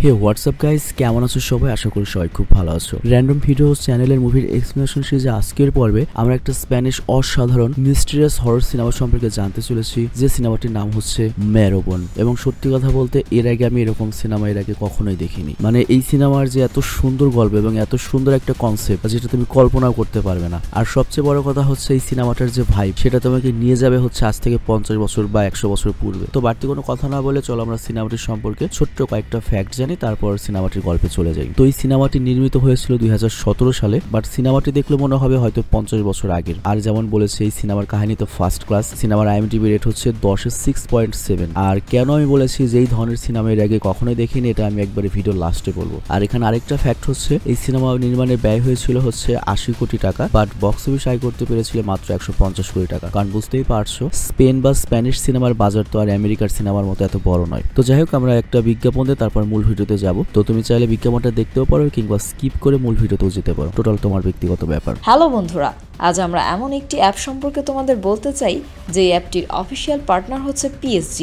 হে WhatsApp guys, কেমন আছো সবাই? আশা করি সবাই খুব ভালো আছো। র্যান্ডম ভিডিওস চ্যানেলের মুভির এক্সপ্লেনেশন সিরিজে আজকের পর্বে আমরা একটা স্প্যানিশ অসাধারণ মিস্টিরিয়াস হরর সিনেমা সম্পর্কে জানতে চলেছি, যে সিনেমাটির নাম হচ্ছে ম্যারোবন। এবং সত্যি কথা বলতে এর আগে আমি এরকম সিনেমা কখনোই দেখিনি। মানে এই সিনেমার যে এত সুন্দর গল্প এবং এত সুন্দর একটা কনসেপ্ট, যেটা তুমি কল্পনাও করতে পারবে না। আর সবচেয়ে বড় কথা হচ্ছে এই সিনেমাটার যে ভাইব, সেটা তোমাকে নিয়ে যাবে হচ্ছে আজ থেকে 50 বছর বা 100 বছর পূর্বে। তো বাড়তি কোনো কথা না বলে চলো আমরা সিনেমাটির সম্পর্কে ছোট্ট কয়েকটা ফ্যাক্ট জানি, তারপর সিনেমাটির গল্পে চলে যাই। তো এই সিনেমাটি নির্মিত হয়েছিল 2017 সালে, বাট সিনেমাটি দেখলে মনে হবে হয়তো 50 বছর আগের। আর যেমন বলেছে এই সিনেমার কাহিনী তো ফার্স্ট ক্লাস। সিনেমার IMDb রেট হচ্ছে 10-এ 6.7। আর কেন আমি বলেছি যে এই ধরনের সিনেমা এর আগে কখনোই দেখিনি, এটা আমি একবারে ভিডিও লাস্টে বলবো। আর এখানে আরেকটা ফ্যাক্ট হচ্ছে এই সিনেমা নির্মাণে ব্যয় হয়েছিল হচ্ছে 80 কোটি টাকা, বাট বক্স অফিস আয় করতে পেরেছিল মাত্র 150 কোটি টাকা। কারণ বুঝতেই পারছো স্পেন বা স্প্যানিশ সিনেমার বাজার তো আর আমেরিকার সিনেমার মতো এত বড় নয়। তো যাই হোক, আমরা একটা বিজ্ঞাপন দিয়ে তারপর মূল ভিডিওতে যাব। তো তুমি চাইলে বিজ্ঞাপনটা দেখতেও পারো কিংবা স্কিপ করে মূল ভিডিওতেও যেতে পারো, টোটাল তোমার ব্যক্তিগত ব্যাপার। হ্যালো বন্ধুরা, আজ আমরা এমন একটি অ্যাপ সম্পর্কে তোমাদের বলতে চাই যে অ্যাপটির অফিসিয়াল পার্টনার হচ্ছে PSG।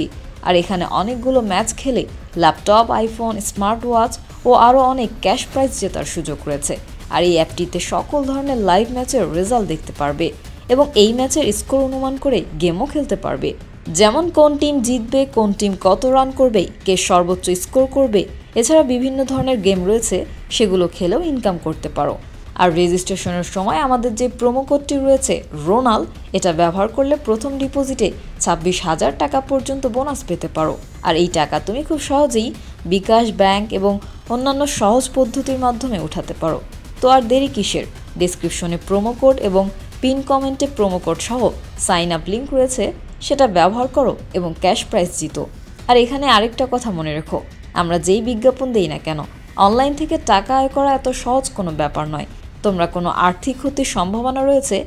আর এখানে অনেকগুলো ম্যাচ খেলে ল্যাপটপ, আইফোন, স্মার্ট ওয়াচ ও আরও অনেক ক্যাশ প্রাইজ জেতার সুযোগ রয়েছে। আর এই অ্যাপটিতে সকল ধরনের লাইভ ম্যাচের রেজাল্ট দেখতে পারবে এবং এই ম্যাচের স্কোর অনুমান করে গেমও খেলতে পারবে। যেমন কোন টিম জিতবে, কোন টিম কত রান করবে, কে সর্বোচ্চ স্কোর করবে। এছাড়া বিভিন্ন ধরনের গেম রয়েছে, সেগুলো খেলেও ইনকাম করতে পারো। আর রেজিস্ট্রেশনের সময় আমাদের যে প্রোমো কোডটি রয়েছে রোনাল, এটা ব্যবহার করলে প্রথম ডিপোজিটে 26,000 টাকা পর্যন্ত বোনাস পেতে পারো। আর এই টাকা তুমি খুব সহজেই বিকাশ, ব্যাংক এবং অন্যান্য সহজ পদ্ধতির মাধ্যমে উঠাতে পারো। তো আর দেরি কিসের? ডেসক্রিপশনে প্রোমো কোড এবং পিন কমেন্টে প্রোমো কোড সহ সাইন আপ লিঙ্ক রয়েছে, সেটা ব্যবহার করো এবং ক্যাশ প্রাইজ জিতো। আর এখানে আরেকটা কথা মনে রেখো, আমরা যেই বিজ্ঞাপন দেই না কেন, অনলাইন থেকে টাকা আয় করা এত সহজ কোনো ব্যাপার নয়। তোমরা কোনো আর্থিক ক্ষতির সম্ভাবনা রয়েছে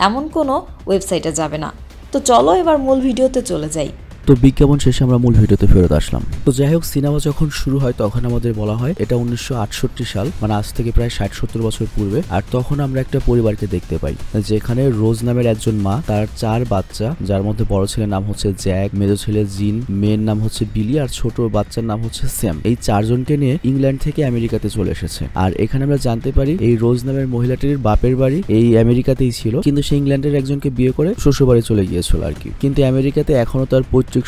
এমন কোনো ওয়েবসাইটে যাবে না। তো চলো এবার মূল ভিডিওতে চলে যাই। তো বিজ্ঞাপন শেষে আমরা মূল ভিডিওতে ফেরত আসলাম। তো যাই হোক, সিনেমা যখন শুরু হয় তখন আমাদের বলা হয় এটা 1968 সাল, মানে আজ থেকে প্রায় 60-70 বছর পূর্বে। আর তখন আমরা একটা পরিবারকে দেখতে পাই, যেখানে রোজ নামের একজন মা, তার 4 বাচ্চা, যার মধ্যে বড় ছেলের নাম হচ্ছে জ্যাক, মেজো ছেলে জিন, মেয়ের নাম হচ্ছে বিলি, আর ছোট বাচ্চার নাম হচ্ছে স্যাম। এই 4 জনকে নিয়ে ইংল্যান্ড থেকে আমেরিকাতে চলে এসেছে। আর এখানে আমরা জানতে পারি এই রোজ নামের মহিলাটির বাপের বাড়ি এই আমেরিকাতেই ছিল, কিন্তু সে ইংল্যান্ডের একজনকে বিয়ে করে শ্বশুর বাড়ি চলে গিয়েছিল আর কি। কিন্তু আমেরিকাতে এখনো তার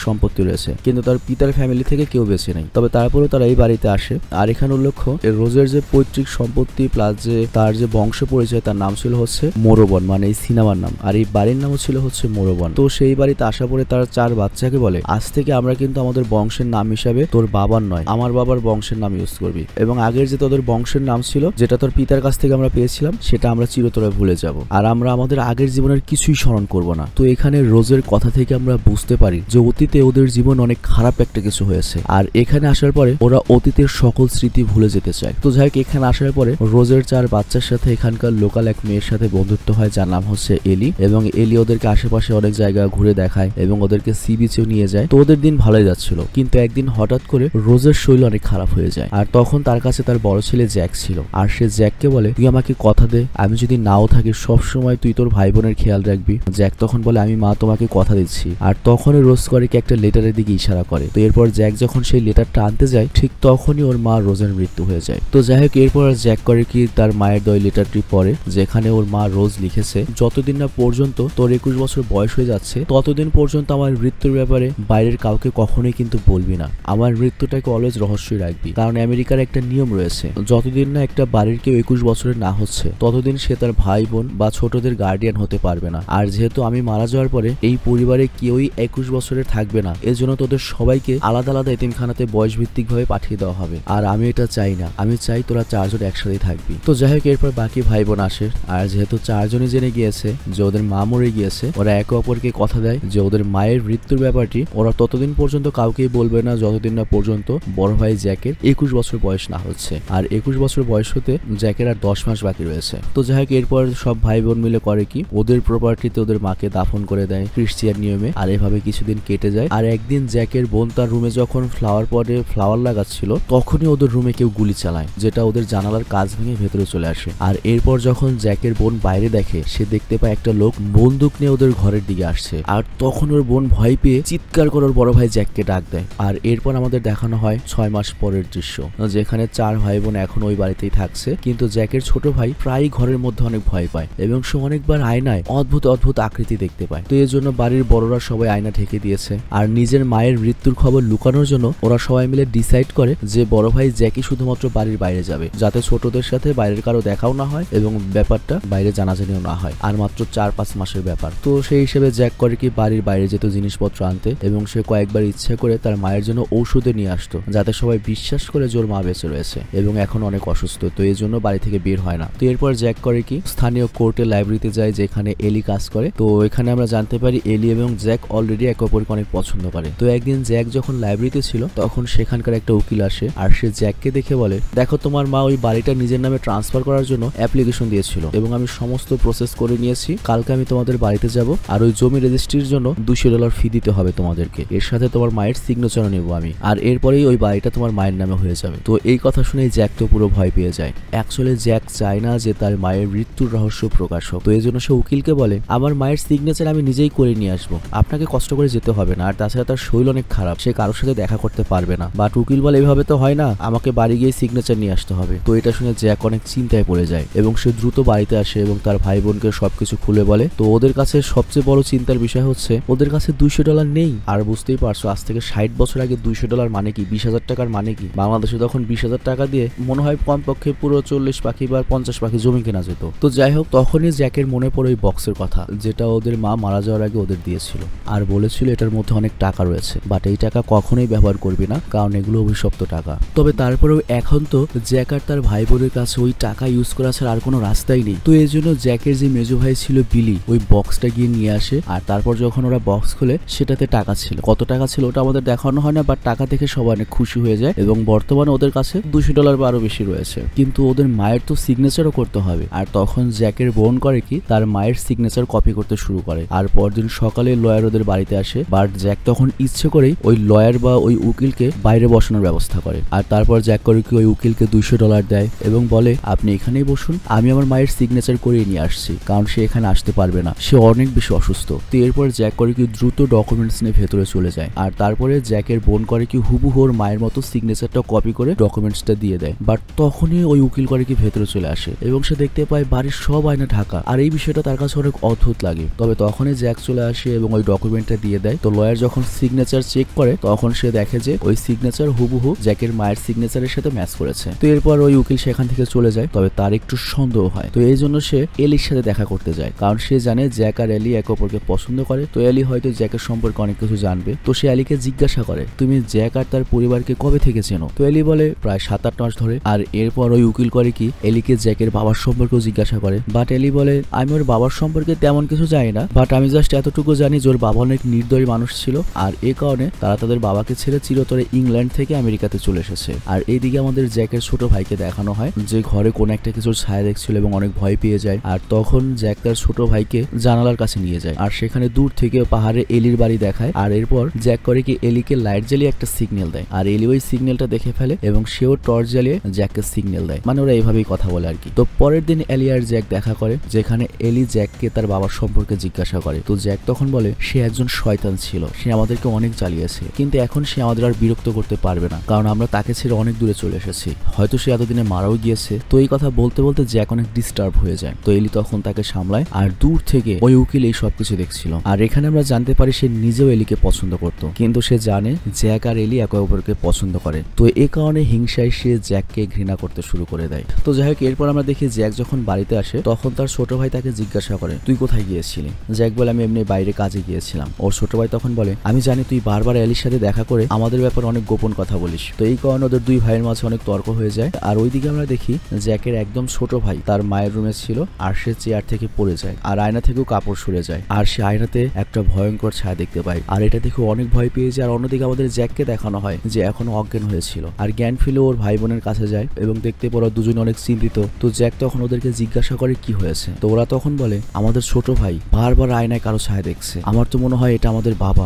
সম্পত্তি রয়েছে, কিন্তু তার পিতার ফ্যামিলি থেকে কেউ বেঁচে নেই। তবে তারপরেও তারা এই বাড়িতে আসে। আর এখানে উল্লেখ্য রোজের যে পৈতৃক সম্পত্তি প্লাস যে তার যে বংশ পরিচয়, তার নাম ছিল হচ্ছে মোরোবন, মানে এই সিনেমার নাম। আর এই বাড়ির নামও ছিল হচ্ছে মোরোবন। তো সেই বাড়িতে আসা পরে তার 4 বাচ্চাকে বলে, আজ থেকে আমরা কিন্তু আমাদের বংশের নাম হিসাবে তোর বাবার নয়, আমার বাবার বংশের নাম ইউজ করবি। এবং আগের যে তোদের বংশের নাম ছিল, যেটা তোর পিতার কাছ থেকে আমরা পেয়েছিলাম, সেটা আমরা চিরতরে ভুলে যাব। আর আমরা আমাদের আগের জীবনের কিছুই স্মরণ করব না। তো এখানে রোজের কথা থেকে আমরা বুঝতে পারি যে অতীতে ওদের জীবন অনেক খারাপ একটা কিছু হয়েছে। আর এখানে আসার পরে ওরা অতীতের সকল স্মৃতি ভুলে যেতে চায়। তো যাই হোক, এখানে আসার পরে রোজের 4 বাচ্চার সাথে এখানকার লোকাল এক মেয়ের সাথে বন্ধুত্ব হয়, যার নাম হচ্ছে এলি। এবং এলি ওদেরকে আশেপাশে অনেক জায়গা ঘুরে দেখায় এবং ওদেরকে সি বিচেও নিয়ে যায়। তো ওদের দিন ভালোই যাচ্ছিল, কিন্তু একদিন হঠাৎ করে রোজের শরীর অনেক খারাপ হয়ে যায়। আর তখন তার কাছে তার বড় ছেলে জ্যাক ছিল। আর সে জ্যাককে বলে, তুই আমাকে কথা দে, আমি যদি নাও থাকি সবসময় তুই তোর ভাই বোনের খেয়াল রাখবি। জ্যাক তখন বলে, আমি মা তোমাকে কথা দিচ্ছি। আর তখনই রোজ করে কি একটা লেটারের দিকে ইশারা করে। তো এরপর জ্যাক যখন সেই লেটারটা আনতে যায়, ঠিক তখনই ওর মা রোজের মৃত্যু হয়ে যায়। তো যাই হোক, এরপর জ্যাক করে কি তার মায়ের দয় লেটারটি পড়ে, যেখানে ওর মা রোজ লিখেছে, যতদিন না পর্যন্ত তোর 21 বছর বয়স হয়ে যাচ্ছে, ততদিন পর্যন্ত আমার মৃত্যুর ব্যাপারে বাইরের কাউকে কখনোই কিন্তু বলবি না। আমার মৃত্যুটাকে অলওয়েজ রহস্যই রাখবি। কারণ আমেরিকার একটা নিয়ম রয়েছে, যতদিন না একটা বাড়ির কেউ 21 বছরের না হচ্ছে, ততদিন সে তার ভাই বোন বা ছোটদের গার্ডিয়ান হতে পারবে না। আর যেহেতু আমি মারা যাওয়ার পরে এই পরিবারে কেউই 21 বছরের থাকবে না, এজন্য তোদের সবাইকে আলাদা আলাদা এতিমখানাতে বয়স ভিত্তিক ভাবে পাঠিয়ে দেওয়া হবে। আর আমি এটা চাই না, আমি চাই তোরা 4 জন একসাথে থাকবি। তো যাই হোক, এরপর বাকি ভাই বোন আসে। আর যেহেতু 4 জনই জেনে গিয়েছে যে ওদের মা মরে গিয়েছে, ওরা একে অপরকে কথা দেয় যে ওদের মায়ের মৃত্যুর ব্যাপারটি ওরা ততদিন পর্যন্ত কাউকেই বলবে না, যতদিন না পর্যন্ত বড় ভাই জ্যাকের 21 বছর বয়স না হচ্ছে। আর 21 বছর বয়স হতে জ্যাকের আর 10 মাস বাকি রয়েছে। তো যাই হোক, এরপর সব ভাই বোন মিলে করে কি, ওদের প্রপার্টিতে ওদের মাকে দাফন করে দেয় ক্রিশ্চিয়ান নিয়মে। আর এভাবে কিছুদিন কেটে কেটে যায়। আর একদিন জ্যাকের বোন তার রুমে যখন ফ্লাওয়ার পটে ফ্লাওয়ার লাগাচ্ছিল তখনই ওদের রুমে কেউ গুলি চালায়, যেটা ওদের জানালার কাঁচ ভেঙে ভেতরে চলে আসে। আর এরপর যখন জ্যাকের বোন বাইরে দেখে সে দেখতে পায় একটা লোক বন্দুক নিয়ে ওদের ঘরের দিকে আসছে। আর তখন ওর বোন ভয় পেয়ে চিৎকার করে ওর বড় ভাই জ্যাককে ডাক দেয়। আর এরপর আমাদের দেখানো হয় 6 মাস পরের দৃশ্য, যেখানে 4 ভাই বোন এখন ওই বাড়িতেই থাকছে। কিন্তু জ্যাকের ছোট ভাই প্রায় ঘরের মধ্যে অনেক ভয় পায় এবং সে অনেকবার আয়নায় অদ্ভুত অদ্ভুত আকৃতি দেখতে পায়। তো এর জন্য বাড়ির বড়রা সবাই আয়না ঢেকে দিয়েছে। আর নিজের মায়ের মৃত্যুর খবর লুকানোর জন্য ওরা সবাই মিলে ডিসাইড করে যে বড় ভাই জ্যাকি শুধুমাত্র বাড়ির বাইরে যাবে, যাতে ছোটদের সাথে বাইরের কারো দেখাও না হয় এবং ব্যাপারটা বাইরে জানাজানিও না হয়। আর মাত্র 4-5 মাসের ব্যাপার। তো সেই হিসেবে জ্যাক করে কি বাড়ির বাইরে যেত জিনিসপত্র আনতে এবং সে কয়েকবার ইচ্ছা করে তার মায়ের জন্য ঔষধে নিয়ে আসতো, যাতে সবাই বিশ্বাস করে যে ওর মা বেঁচে রয়েছে এবং এখন অনেক অসুস্থ। তো এই জন্য বাড়ি থেকে বের হয় না। তো এরপর জ্যাক করে কি স্থানীয় কোর্টের লাইব্রেরিতে যায়, যেখানে এলি কাজ করে। তো এখানে আমরা জানতে পারি এলি এবং জ্যাক অলরেডি একে অপরকে অনেক পছন্দ করে। তো একদিন জ্যাক যখন লাইব্রেরিতে ছিল তখন সেখানকার একটা উকিল আসে আর সে জ্যাককে দেখে বলে, দেখো তোমার মা ওই বাড়িটা নিজের নামে ট্রান্সফার করার জন্য অ্যাপ্লিকেশন দিয়েছিল এবং আমি সমস্ত প্রসেস করে নিয়েছি। কালকে আমি তোমাদের বাড়িতে যাব আর ওই জমি রেজিস্ট্রির জন্য $200 ফি দিতে হবে তোমাদেরকে, এর সাথে তোমার মায়ের সিগনেচারও নেবো আমি, আর এরপরেই ওই বাড়িটা তোমার মায়ের নামে হয়ে যাবে। তো এই কথা শুনে জ্যাক তো পুরো ভয় পেয়ে যায়। অ্যাকচুয়ালি জ্যাক চায় না যে তার মায়ের মৃত্যুর রহস্য প্রকাশ হোক। তো এই জন্য সে উকিলকে বলে, আমার মায়ের সিগনেচার আমি নিজেই করে নিয়ে আসবো, আপনাকে কষ্ট করে যেতে হবে না। আর তাছাড়া তার শরীর অনেক খারাপ, সে কারোর সাথে দেখা করতে পারবে না। বাট উকিল বলে, এভাবে তো হয় না, আমাকে বাড়ি গিয়ে সিগনেচার নিয়ে আসতে হবে। তো এটা শুনে জ্যাক অনেক চিন্তায় পড়ে যায় এবং সে দ্রুত বাড়িতে আসে এবং তার ভাই বোনকে সবকিছু খুলে বলে। তো ওদের কাছে সবচেয়ে বড় চিন্তার বিষয় হচ্ছে ওদের কাছে $200 নেই। আর বুঝতেই পারছো, আজ থেকে 60 বছর আগে $200 মানে কি, 20,000 টাকার মানে কি। বাংলাদেশে তখন 20,000 টাকা দিয়ে মনে হয় কমপক্ষে পুরো 40 পাখি বা 50 পাখি জমি কেনা যেত। তো যাই হোক, তখনই জ্যাকের মনে পড়ে ওই বক্সের কথা, যেটা ওদের মা মারা যাওয়ার আগে ওদের দিয়েছিল আর বলেছিল এটার মধ্যে অনেক টাকা রয়েছে, বাট এই টাকা কখনোই ব্যবহার করবি না, কারণ এগুলো অভিশপ্ত টাকা। তবে তারপরেও এখন তো জ্যাক আর তার ভাই বোনের কাছে ওই টাকা ইউজ করা ছাড়া আর কোনো রাস্তাই নেই। তো এই জন্য জ্যাকের যে মেজো ভাই ছিল বিলি, ওই বক্সটা গিয়ে নিয়ে আসে। আর তারপর যখন ওরা বক্স খুলে সেটাতে টাকা ছিল। কত টাকা ছিল ওটা আমাদের দেখানো হয় না, বাট টাকা দেখে সবাই অনেক খুশি হয়ে যায় এবং বর্তমানে ওদের কাছে $200 বা আরো বেশি রয়েছে। কিন্তু ওদের মায়ের তো সিগনেচারও করতে হবে। আর তখন জ্যাকের বোন করে কি তার মায়ের সিগনেচার কপি করতে শুরু করে। আর পরদিন সকালে লয়ার ওদের বাড়িতে আসে, বাট জ্যাক তখন ইচ্ছে করেই ওই লয়ার বা ওই উকিলকে বাইরে বসানোর ব্যবস্থা করে। আর তারপর জ্যাক করে কি ওই উকিলকে $200 দেয় এবং বলে, আপনি এখানেই বসুন, আমি আমার মায়ের সিগনেচার করিয়ে নিয়ে আসছি, কারণ সে এখানে আসতে পারবে না, সে অনেক বেশি অসুস্থ। তো এরপর জ্যাক করে কি দ্রুত ডকুমেন্টস নিয়ে ভেতরে চলে যায়। আর তারপরে জ্যাকের বোন করে কি হুবহু ওর মায়ের মতো সিগনেচারটা কপি করে ডকুমেন্টসটা দিয়ে দেয়। বাট তখনই ওই উকিল করে কি ভেতরে চলে আসে এবং সে দেখতে পায় বাড়ির সব আয়না ঢাকা। আর এই বিষয়টা তার কাছে অনেক অদ্ভুত লাগে। তবে তখনই জ্যাক চলে আসে এবং ওই ডকুমেন্টটা দিয়ে দেয়। তো লয়ার যখন সিগনেচার চেক করে তখন সে দেখে যে ওই সিগনেচার হুবহু জ্যাকের মায়ের সিগনেচারের সাথে ম্যাচ করেছে। তো এরপর ওই উকিল সেখান থেকে চলে যায়। তবে তার একটু সন্দেহ হয়। তো এই জন্য সে এলির সাথে দেখা করতে যায়, কারণ সে জানে জ্যাক আর এলি একে অপরকে পছন্দ করে। তো এলি হয়তো জ্যাকের সম্পর্কে অনেক কিছু জানবে। তো সে এলিকে জিজ্ঞাসা করে, তুমি জ্যাক আর তার পরিবারকে কবে থেকে চেনো? তো এলি বলে, প্রায় 7-8 মাস ধরে। আর এরপর ওই উকিল করে কি এলিকে জ্যাকের বাবার সম্পর্কেও জিজ্ঞাসা করে। বাট এলি বলে, আমি ওর বাবার সম্পর্কে তেমন কিছু জানি না, বাট আমি জাস্ট এতটুকু জানি যে ওর বাবা অনেক নির্দয়ী মানুষ ছিল আর এই কারণে তারা তাদের বাবাকে ছেড়ে চিরতরে ইংল্যান্ড থেকে আমেরিকাতে চলে এসেছে। আর এইদিকে আমাদের জ্যাকের ছোট ভাইকে দেখানো হয় যে ঘরে কোন একটা কিছুর ছায়া দেখছিল এবং অনেক ভয় পেয়ে যায়। আর তখন জ্যাক তার ছোট ভাইকে জানালার কাছে নিয়ে যায় আর সেখানে দূর থেকে পাহাড়ে এলির বাড়ি দেখায়। আর এরপর জ্যাক করে কি এলিকে লাইট জ্বালিয়ে একটা সিগন্যাল দেয় আর এলি ওই সিগন্যালটা দেখে ফেলে এবং সেও টর্চ জ্বালিয়ে জ্যাককে সিগন্যাল দেয়। মানে ওরা এইভাবেই কথা বলে আর কি। তো পরের দিন এলি আর জ্যাক দেখা করে, যেখানে এলি জ্যাককে তার বাবার সম্পর্কে জিজ্ঞাসা করে। তো জ্যাক তখন বলে, সে একজন শয়তান ছিল, সে আমাদেরকে অনেক জ্বালিয়েছে, কিন্তু এখন সে আমাদের আর বিরক্ত করতে পারবে না, কারণ আমরা তাকে ছেড়ে অনেক দূরে চলে এসেছি, হয়তো সে এতদিনে মারাও গিয়েছে। তো এই কথা বলতে বলতে জ্যাক অনেক ডিস্টার্ব হয়ে যায়। তো এলি তখন তাকে সামলায় আর দূর থেকে ওই উকিল এই সবকিছু দেখছিল। আর এখানে আমরা জানতে পারি সে নিজেও এলিকে পছন্দ করত, কিন্তু সে জানে জ্যাক আর এলি একে অপরকে পছন্দ করে। তো এই কারণে হিংসায় সে জ্যাককে ঘৃণা করতে শুরু করে দেয়। তো যাই হোক, এরপর আমরা দেখি জ্যাক যখন বাড়িতে আসে তখন তার ছোট ভাই তাকে জিজ্ঞাসা করে, তুই কোথায় গিয়েছিলি? জ্যাক বলে, আমি এমনি বাইরে কাজে গিয়েছিলাম। ওর ছোট ভাই তখন বলে, আমি জানি তুই বারবার এলির সাথে দেখা করে আমাদের ব্যাপারে অনেক গোপন কথা বলিস। তো এই কারণে ওদের দুই ভাইয়ের মাঝে অনেক তর্ক হয়ে যায়। আর ওইদিকে আমরা দেখি জ্যাকের একদম ছোট ভাই তার মায়ের রুমে ছিল আর সে চেয়ার থেকে পড়ে যায় আর আয়না থেকেও কাপড় সরে যায় আর সে আয়নাতে একটা ভয়ঙ্কর ছায়া দেখতে পায়। আর এটা দেখে অনেক ভয় পেয়ে যায়। আর অন্যদিকে আমাদের জ্যাককে দেখানো হয় যে এখনো অজ্ঞান হয়েছিল আর জ্ঞান ফিরে ওর ভাই বোনের কাছে যায় এবং দেখতে পড়া দুজনে অনেক চিন্তিত। তো জ্যাক তখন ওদেরকে জিজ্ঞাসা করে কি হয়েছে। তো ওরা তখন বলে, আমাদের ছোট ভাই বারবার আয়নায় কারো ছায়া দেখছে, আমার তো মনে হয় এটা আমাদের বাবা বাবা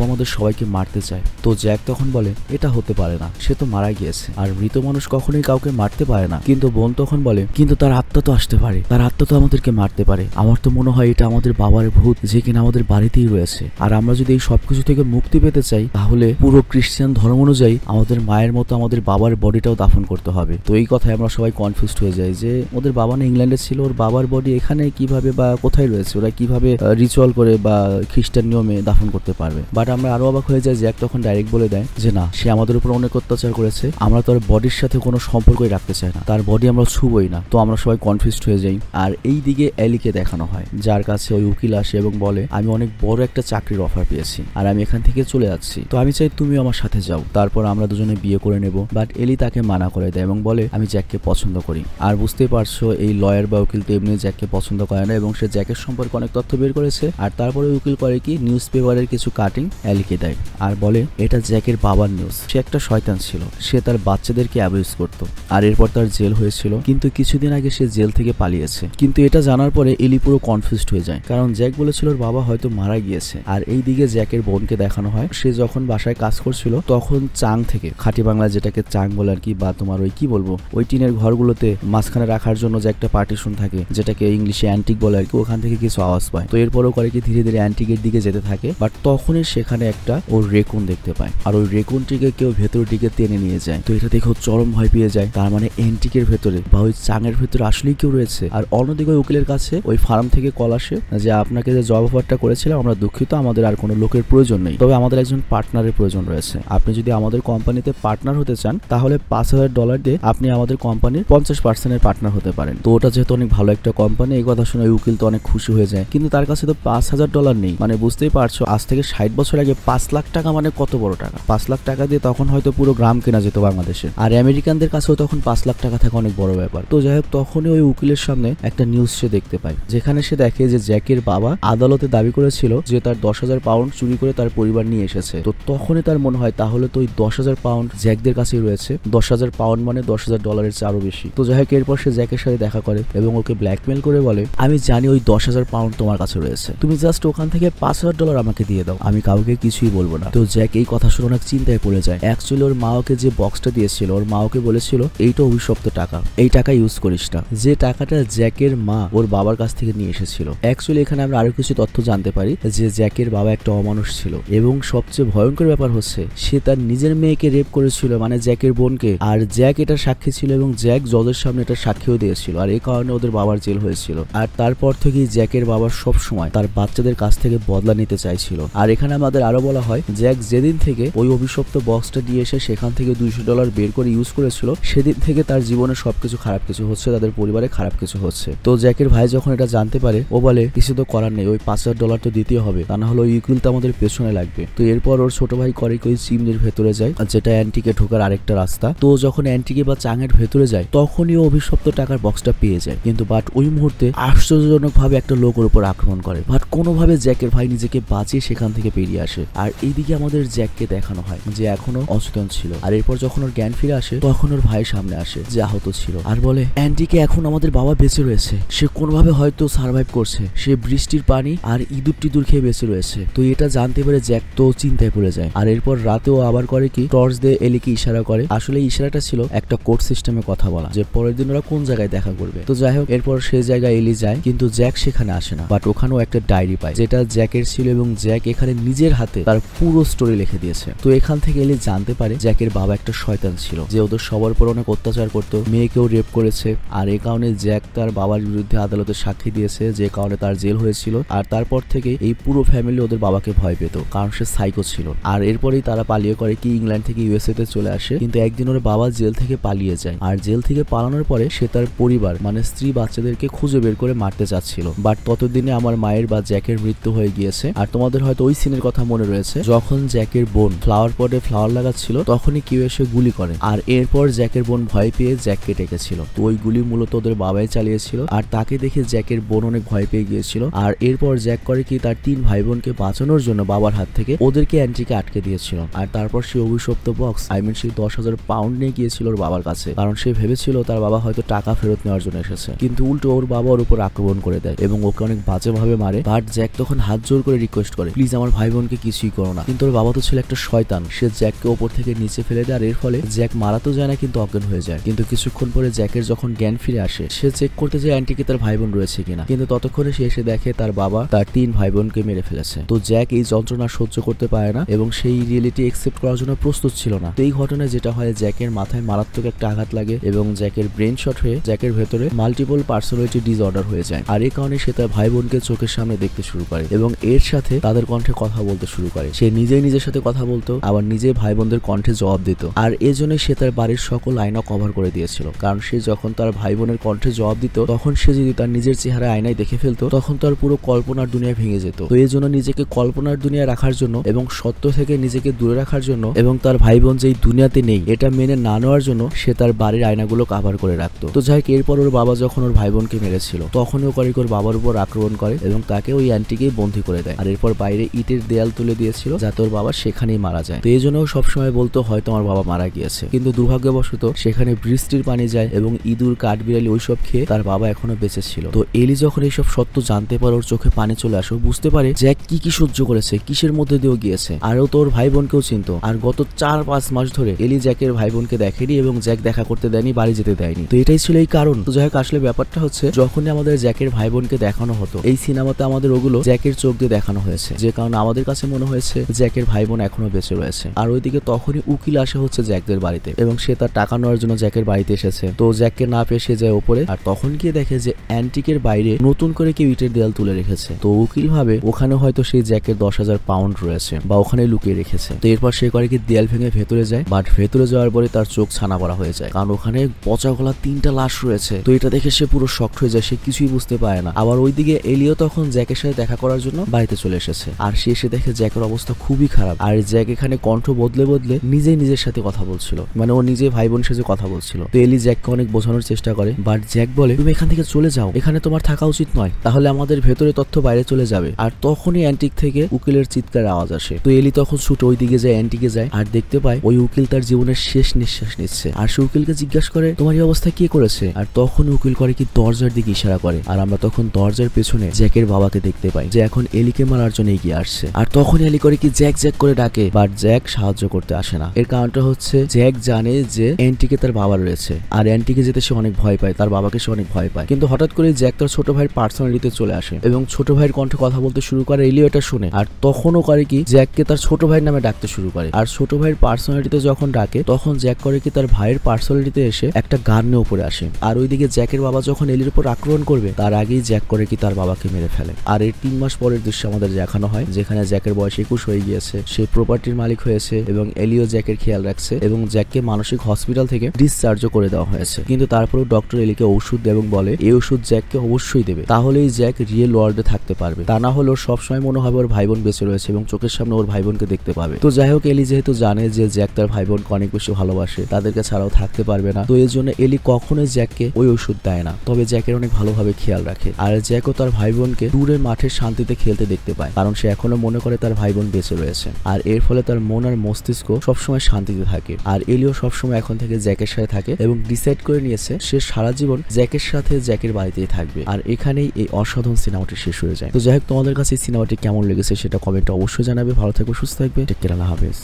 আমাদের সবাইকে মারতে চায়। তো জ্যাক তখন বলে এটা হতে পারে না, সে তো মারা গিয়েছে, আর মৃত মানুষ কখনোই কাউকে মারতে পারে না। কিন্তু বোন তখন বলে কিন্তু তার আত্মা তো আসতে পারে, তার আত্মা তো আমাদেরকে মারতে পারে। আমার তো মনে হয় এটা আমাদের বাবার ভূত, যে কিনা আমাদের বাড়িতেই রয়েছে। আর আমরা যদি এই সবকিছু থেকে মুক্তি পেতে চাই তাহলে পুরো খ্রিস্টান ধর্ম অনুযায়ী আমাদের মায়ের মতো আমাদের বাবার বডিটাও দাফন করতে হবে। তো এই কথায় আমরা সবাই কনফিউজড হয়ে যাই যে ওদের বাবা না ইংল্যান্ডে ছিল, ওর বাবার বডি এখানে কিভাবে বা কোথায় রয়েছে, ওরা কিভাবে রিচুয়াল করে বা খ্রিস্টান নিয়মে দাফন করতে পারবে। বাট আমরা আরো অবাক হয়ে যাই, জ্যাক তখন ডাইরেক্ট বলে দেয় যে না, সে আমাদের উপর অনেক অত্যাচার করেছে, আমরা তার বডির সাথে কোনো সম্পর্কই রাখতে চাই না, তার বডি আমরা ছুবই না। তো আমরা সবাই কনফিউজড হয়ে যাই। আর এই দিকে এলিকে দেখানো হয়, যার কাছে ওই উকিল আসে এবং বলে আমি অনেক বড় একটা চাকরির অফার পেয়েছি আর আমি এখান থেকে চলে যাচ্ছি, তো আমি চাই তুমি আমার সাথে যাও, তারপর আমরা দুজনে বিয়ে করে নেব। বাট এলি তাকে মানা করে দেয় এবং বলে আমি জ্যাককে পছন্দ করি। আর বুঝতেই পারছো এই লয়ার বা উকিল তো এমনি জ্যাককে পছন্দ করে না এবং সে জ্যাকের সম্পর্কে অনেক তথ্য বের করেছে। আর তারপরে উকিল করে কি নিউজ পেপারের কিছু কাটিং এলিকে দেয় আর বলে এটা জ্যাকের বাবার নিউজ, সে একটা শয়তান ছিল, সে তার বাচ্চাদেরকে অ্যাবিউজ করত আর এরপর তার জেল হয়েছিল, কিন্তু কিছুদিন আগে সে জেল থেকে পালিয়েছে। কিন্তু এটা জানার পরে এলি পুরো কনফিউজড হয়ে যায়, কারণ জ্যাক বলেছিল ওর বাবা হয়তো মারা গিয়েছে। আর এই দিকে জ্যাকের বোনকে দেখানো হয়, সে যখন বাসায় কাজ করছিল তখন চাং থেকে, খাঁটি বাংলা যেটাকে চাং বলে আর কি, বা তোমার ওই কি বলবো ওই টিনের ঘরগুলোতে মাঝখানে রাখার জন্য যে একটা পার্টিশন থাকে যেটাকে ইংলিশে অ্যান্টিক বলে আর কি, ওখান থেকে কিছু আওয়াজ পায়। তো এরপরও করে কি ধীরে ধীরে অ্যান্টিকের দিকে যেতে থাকে। বাট তখনই সেখানে একটা ওর রেকুন দেখতে পায় আর ওই রেকুনটিকে কেউ ভেতরের দিকে টেনে নিয়ে যায়। তো এটা দেখে চরম ভয় পেয়ে যায়, তার মানে অ্যান্টিকের ভেতরে বা ওই চাঙের ভেতরে আসলেই কেউ রয়েছে। আর অন্যদিকে ওই উকিলের কাছে ওই ফার্ম থেকে কল আসে যে আপনাকে যে জব অফারটা করেছিলাম আমরা দুঃখিত, আমাদের আর কোনো লোকের প্রয়োজন নেই, তবে আমাদের একজন পার্টনারের প্রয়োজন রয়েছে। আপনি যদি আমাদের কোম্পানিতে পার্টনার হতে চান তাহলে $5,000 দিয়ে আপনি আমাদের কোম্পানির 50% পার্টনার হতে পারেন। তো ওটা যেহেতু অনেক ভালো একটা কোম্পানি, এই কথা শুনে উকিল তো অনেক খুশি হয়ে যায়। কিন্তু তার কাছে তো $5,000 নেই, মানে বুঝতেই পারছো আজ থেকে 60 বছর আগে 5 লাখ টাকা মানে কত বড় টাকা। 5 লাখ টাকা দিয়ে তখন হয়তো পুরো গ্রাম কেনা যেত বাংলাদেশে, আর আমেরিকানদের কাছেও তখন 5 লাখ টাকা থাকা অনেক বড় ব্যাপার। তো যাই হোক তখনই ওই উকিলের সামনে একটা নিউজ সে দেখতে পায়, যেখানে সে দেখে যে জ্যাকের বাবা আদালতে দাবি করেছিল যে তার 10,000 পাউন্ড চুরি করে তার পরিবার নিয়ে এসেছে। তো তখনই তার মনে হয় তাহলে তো ওই 10,000 পাউন্ড জ্যাকদের কাছেই রয়েছে। 10,000 পাউন্ড মানে $10,000 চেয়ে আরো বেশি। তো যাই হোক এরপর সে জ্যাকের সাথে দেখা করে এবং ওকে ব্ল্যাকমেল করে বলে আমি জানি ওই 10,000 পাউন্ড তোমার কাছে রয়েছে, তুমি জাস্ট ওখান থেকে $5,000 আমাকে দিয়ে দাও, আমি কাউকে কিছুই বলবো না। তো জ্যাক এই কথা শুনে অনেক চিন্তায় পড়ে যায়। অ্যাকচুয়ালি ওর মা ওকে যে বক্সটা দিয়েছিল, ওর মা ওকে বলেছিল এইটা অভিশপ্ত টাকা, এই টাকা ইউজ করিস না, যে টাকাটা জ্যাকের মা ওর বাবার কাছ থেকে নিয়ে এসেছিল। অ্যাকচুয়ালি এখানে আমরা আরো কিছু তথ্য জানতে পারি যে জ্যাকের বাবা একটা অমানুষ ছিল এবং সবচেয়ে ভয়ঙ্কর ব্যাপার হচ্ছে সে তার নিজের মেয়েকে রেপ করেছিল, মানে জ্যাকের বোনকে। আর জ্যাক এটা সাক্ষী ছিল এবং জ্যাক জজের সামনে এটা সাক্ষীও দিয়েছিল, আর এই কারণে ওদের বাবার জেল হয়েছিল। আর তারপর থেকেই জ্যাকের বাবা সব সময় তার বাচ্চাদের কাছ থেকে বদলা নিতে চাইছিল। আর এখানে আমাদের আরো বলা হয় জ্যাক যেদিন থেকে ওই অভিশপ্ত বক্সটা দিয়ে এসে সেখান থেকে $200 বের করে ইউজ করেছিল, সেদিন থেকে তার জীবনে সবকিছু খারাপ কিছু হচ্ছে, তাদের পরিবারে খারাপ কিছু হচ্ছে। তো জ্যাকের ভাই যখন এটা জানতে পারে ও বলে কিছু তো করার নেই, ওই $5,000 তো দিতে হবে, তা না হলে ওই উকিল তো আমাদের পেছনে লাগবে। তো এরপর ওর ছোট ভাই করে ওই চিমনির ভেতরে যায়, যেটা অ্যান্টিকে ঢোকার আরেকটা রাস্তা। তো যখন অ্যান্টিকে বা চাঙের ভেতরে যায় তখনই ও অভিশপ্ত টাকার বক্সটা পেয়ে যায়। কিন্তু বাট ওই মুহূর্তে আশ্চর্যজনক ভাবে একটা লোকের উপর আক্রমণ করে, বাট কোনোভাবে জ্যাকের ভাই নিজেকে বাঁচিয়ে সেখান থেকে বেরিয়ে আসে। আর এইদিকে আমাদের জ্যাককে দেখানো হয় যে এখনো অচেতন ছিল। আর এরপর যখন ওর জ্ঞান ফিরে আসে তখন ওর ভাই সামনে আসে যে আহত ছিল আর বলে অ্যান্টিকে এখন আমাদের বাবা বেঁচে রয়েছে, সে কোনোভাবে হয়তো সার্ভাইভ করছে, সে বৃষ্টির পানি আর ইঁদুর টিঁদুর খেয়ে বেঁচে রয়েছে। তো এটা জানতে পেরে জ্যাক তো চিন্তায় পড়ে যায়। আর এরপর রাতেও আবার করে কি টর্চ দিয়ে এলিকে ইশারা করে, আসলে ইশারাটা ছিল একটা কোড সিস্টেমে কথা বলা, যে পরের দিন ওরা কোন জায়গায় দেখা করবে। তো যাই হোক এরপর সেই জায়গায় এলি যায়, কিন্তু জ্যাক সেখানে আসে না, বাট ওখানেও একটা ডায়েরি পায় যেটা জ্যাকের ছিল এবং জ্যাক এখানে নিজের হাতে তার পুরো স্টোরি লিখে দিয়েছে। তো এখান থেকে এলি জানতে পারে জ্যাকের বাবা একটা শয়তান ছিল, যে ওদের সবার উপর অনেক অত্যাচার করতো, মেয়েকেও রেপ করেছে। আর এই কারণে জ্যাক তার বাবার বিরুদ্ধে আদালতে সাক্ষী দিয়েছে, যে কারণে তার জেল হয়েছিল। আর তারপর থেকে এই পুরো ফ্যামিলি ওদের বাবাকে ভয় পেত, কারণ সে সাইকো ছিল। আর এরপরেই তারা পালিয়ে করে কি ইংল্যান্ড থেকে ইউএসএ তে চলে আসে। কিন্তু একদিন ওর বাবা জেল থেকে পালিয়ে যায়, আর জেল থেকে পালানোর পরে সে তার পরিবার মানে স্ত্রী বাচ্চাদেরকে খুঁজে বের করে মারতে চাচ্ছিল। বাট ততদিনে আমার মায়ের বা জ্যাকের মৃত্যু হয়ে গিয়েছে। আর তোমাদের হয়তো ওই সিনের কথা মনে রয়েছে, যখন জ্যাকের বোন ফ্লাওয়ার পটে ফ্লাওয়ার লাগাচ্ছিল তখনই কেউ এসে গুলি করে, আর এরপর জ্যাকের বোন ভয় পেয়ে জ্যাককে ডেকেছিল। তো ওই গুলি মূলত ওদের বাবাই চালিয়েছিল, আর তাকে দেখে জ্যাকের বোন অনেক ভয় পেয়ে গিয়েছিল। আর এরপর জ্যাক করে কি তার 3 ভাই বোনকে বাঁচানোর জন্য বাবার হাত থেকে ওদেরকে অ্যান্টিকে আটকে দিয়েছিল। আর তারপর সে অভিশপ্ত বক্স সেই 10,000 পাউন্ড নিয়ে গিয়েছিল ওর বাবার কাছে, কারণ সে ভেবেছিল তার বাবা হয়তো টাকা ফেরত নেওয়ার জন্য এসেছে। কিন্তু উল্টো ওর বাবা ওর উপর আক্রমণ করে দেয় এবং ওকে অনেক বাজেভাবে মারে। বাট জ্যাক তখন হাত জোর করে রিকোয়েস্ট করে প্লিজ আমার ভাই বোনকে কিছুই করো না। কিন্তু ওর বাবা তো ছিল একটা শয়তান, সে জ্যাককে ওপর থেকে নিচে ফেলে দেয় আর এর ফলে জ্যাক মারা তো যায় না কিন্তু অজ্ঞান হয়ে যায়। কিন্তু কিছুক্ষণ পরে জ্যাকের যখন জ্ঞান ফিরে আসে সে চেক করতে যায় অ্যান্টিকে তার ভাই বোন রয়েছে কিনা, কিন্তু ততক্ষণে সে এসে দেখে তার বাবা তার 3 ভাই বোনকে মেরে ফেলেছে। তো জ্যাক এই যন্ত্রণা সহ্য করতে পারে না এবং সেই রিয়েলিটি একসেপ্ট করার জন্য প্রস্তুত ছিল না। তো এই ঘটনায় যেটা হয়, জ্যাকের মাথায় মারাত্মক একটা আঘাত লাগে এবং জ্যাকের ব্রেন শট হয়ে জ্যাকের ভেতরে মাল্টিপল পার্সোনালিটি ডিসঅর্ডার হয়ে যায়। আর এই কারণে সে তার ভাই বোনকে চোখের সামনে দেখতে শুরু করে এবং এর সাথে তাদের কণ্ঠে কথা বলতে শুরু করে। সে নিজেই নিজের সাথে কথা বলতো, আবার নিজেই ভাই বোনদের কণ্ঠে জবাব দিত। আর এই জন্যই সে তার বাড়ির সকল আয়না কভার করে দিয়েছিল, কারণ সে যখন তার ভাই বোনের কণ্ঠে জবাব দিত তখন সে যদি তার নিজের চেহারা আয়নায় দেখে ফেলতো তখন তার পুরো কল্পনার দুনিয়া ভেঙে যেত। তো এই জন্য নিজেকে কল্পনার দুনিয়া রাখার জন্য এবং সত্য থেকে নিজেকে দূরে রাখার জন্য এবং তার ভাই বোন যেই দুনিয়াতে নেই এটা মেনে না নেওয়ার জন্য সে তার বাড়ির আয়নাগুলো কভার করে রাখতো। তো যাই হোক, এরপর ওর বাবা যখন ওর ভাই বোনকে মেরেছিল তখন ও ওর বাবার উপর আক্রমণ করে এবং তাকে ওই অ্যান্টিকেই বন্দী করে দেয়। আর এরপর বাইরে ইটের দেয়াল তুলে দিয়েছিল যাতে ওর বাবা সেখানেই মারা যায়। তো এই জন্য সবসময় বলতো হয়তো আমার বাবা মারা গিয়েছে, কিন্তু দুর্ভাগ্যবশত সেখানে বৃষ্টির পানি যায় এবং ইঁদুর কাঠবিড়ালি ওইসব খেয়ে তার বাবা এখনো বেঁচে ছিল। তো এলি যখন এইসব সত্য জানতে পারে ওর চোখে পানি চলে আসে, বুঝতে পারে জ্যাক কি সহ্য করেছে, কিসের মধ্যে দিয়েও গিয়েছে। আর ও তো ওর ভাই বোনকেও চিনতো। আর গত 4-5 মাস ধরে এলি জ্যাকের ভাই বোনকে দেখেনি এবং জ্যাক দেখা করতে দেয়নি, বাড়ি যেতে দেয়নি। তো এটাই ছিল এই কারণ। তো যাই হোক, আসলে ব্যাপারটা হচ্ছে যখনই আমাদের জ্যাকের ভাই বোনকে দেখানো হতো এই সিনেমাতে আমাদের ওগুলো জ্যাকের চোখ দিয়ে দেখানো হয়েছে, যে কারণে আমাদের কাছে মনে হয়েছে জ্যাকের ভাই বোন এখনো বেঁচে রয়েছে। আর ওইদিকে তখনই উকিল আসে হচ্ছে জ্যাকদের বাড়িতে এবং সে তার টাকা নেওয়ার জন্য জ্যাকের বাড়িতে এসেছে। তো জ্যাককে না পেয়ে সে যায় ওপরে, আর তখন গিয়ে দেখে যে অ্যান্টিকের বাইরে নতুন করে কেউ ইটের দেয়াল তুলে রেখেছে। তো উকিল ভাবে ওখানে হয়তো সেই জ্যাকের 10,000 পাউন্ড রয়েছে বা ওখানে লুকিয়ে রেখেছে। তো এরপর সে করে কি দেয়াল ভেঙে ভেতরে যায়, বাট ভেতরে যাওয়ার পরে তার চোখ ছানা পড়া হয়ে যায়, কারণ ওখানে পচা গলা 3টা লাশ রয়েছে। তো এটা দেখে সে পুরো শকড হয়ে যায়, সে কিছুই বুঝতে পারে না। আবার ওইদিকে এলিও তখন জ্যাকের সাথে দেখা করার জন্য বাড়িতে চলে এসেছে, আর সে এসে দেখে জ্যাকের অবস্থা খুবই খারাপ। আর জ্যাক এখানে কণ্ঠ বদলে বদলে নিজেই নিজের সাথে কথা বলছিল, মানে ও নিজে ভাই বোন সাথে কথা বলছিল। তো এলি জ্যাককে অনেক বোঝানোর চেষ্টা করে, বাট জ্যাক বলে তুমি এখান থেকে চলে যাও, এখানে তোমার থাকা উচিত নয়, তাহলে আমাদের ভেতরে তথ্য বাইরে চলে যাবে। আর তখনই অ্যান্টিক থেকে উকিলের চিৎকার আওয়াজ আসে। তো এলি তখন ছুটে ওই দিকে যায়, অ্যান্টিকে যায়, আর দেখতে পায় ওই উকিল তার জীবনের শেষ নিঃশ্বাস নিচ্ছে। আর সে উকিলকে জিজ্ঞাসা করে তোমার এই অবস্থা কে করেছে। আর তখন উকিল করে কি দরজার দিকে ইশারা করে, আর আমরা তখন দরজার পেছনে জ্যাকের বাবাকে দেখতে পাই যে এখন এলিকে মারার জন্য এগিয়ে আসছে। আর তখন এলি করে কি জ্যাক জ্যাক করে ডাকে, বাট জ্যাক সাহায্য করতে আসে না। এর কারণটা হচ্ছে জ্যাক জানে যে অ্যান্টিকে তার বাবা রয়েছে, আর অ্যান্টিকে যেতে সে অনেক ভয় পায়, তার বাবাকে সে অনেক ভয় পায়। কিন্তু হঠাৎ করে জ্যাক তার ছোট ভাইয়ের পার্সোনালিটিতে চলে আসে এবং ছোট ভাইয়ের কণ্ঠে কথা বলতে শুরু করে। এলিও এটা শুনে, আর তখনও করে কি জ্যাককে তার ছোট ভাইয়ের নামে ডাকতে শুরু করে। আর ছোট ভাইয়ের পার্সোনালিটিতে যখন ডাকে তখন জ্যাক করে কি তার ভাইয়ের পার্সোনালিটিতে এসে একটা গান নিয়ে উপরে আসে। আর ওইদিকে জ্যাকের বাবা যখন এলির উপর আক্রমণ করবে তার আগেই জ্যাক করে কি তার বাবাকে মেরে ফেলে। আর এর 3 মাস পরের দৃশ্য আমাদের দেখানো হয়, যেখানে জ্যাকের বয়স 21 হয়ে গিয়েছে, সে প্রপার্টির মালিক হয়েছে এবং এলিও জ্যাকের খেয়াল রাখছে এবং জ্যাককে মানসিক হসপিটাল থেকে ডিসচার্জও করে দেওয়া হয়েছে। কিন্তু তারপরেও ডক্টর এলিকে ওষুধ দেয় এবং বলে এই ওষুধ জ্যাককে অবশ্যই দেবে, তাহলেই জ্যাক রিয়েল ওয়ার্ল্ডে থাকতে পারবে, তা না হলে ওর সবসময় মনে হবে ওর ভাই বোন বেঁচে রয়েছে এবং চোখের সামনে ওর ভাই বোনকে দেখতে পাবে। তো যাই হোক, এলি যেহেতু জানে যে জ্যাক তার ভাই বোনকে অনেক বেশি ভালোবাসে, তাদেরকে ছাড়াও থাকতে পারবে না, তো এর জন্য এলি কখনোই জ্যাককে ওই ওষুধ দেয় না, তবে জ্যাকের অনেক ভালোভাবে খেয়াল রাখে। আর জ্যাকও তার ভাই বোনকে দূরের মাঠের শান্তিতে খেলতে দেখতে পায়, কারণ সে এখনো মনে করে তার ভাই বোন বেঁচে রয়েছে। আর এর ফলে তার মন আর মস্তিষ্ক সবসময় শান্তিতে থাকে। আর এলিও সবসময় এখন থেকে জ্যাকের সাথে থাকে এবং ডিসাইড করে নিয়েছে সে সারা জীবন জ্যাকের সাথে জ্যাকের বাড়িতেই থাকবে। আর এখানেই এই অসাধারণ সিনেমাটি শেষ হয়ে যায়। তো যাই হোক, তোমাদের কাছে এই সিনেমাটি কেমন লেগেছে সেটা কমেন্টে অবশ্যই জানাবে। ভালো থাকবে, সুস্থ থাকবে, টেক কেয়ার, আল্লাহ হাফেজ।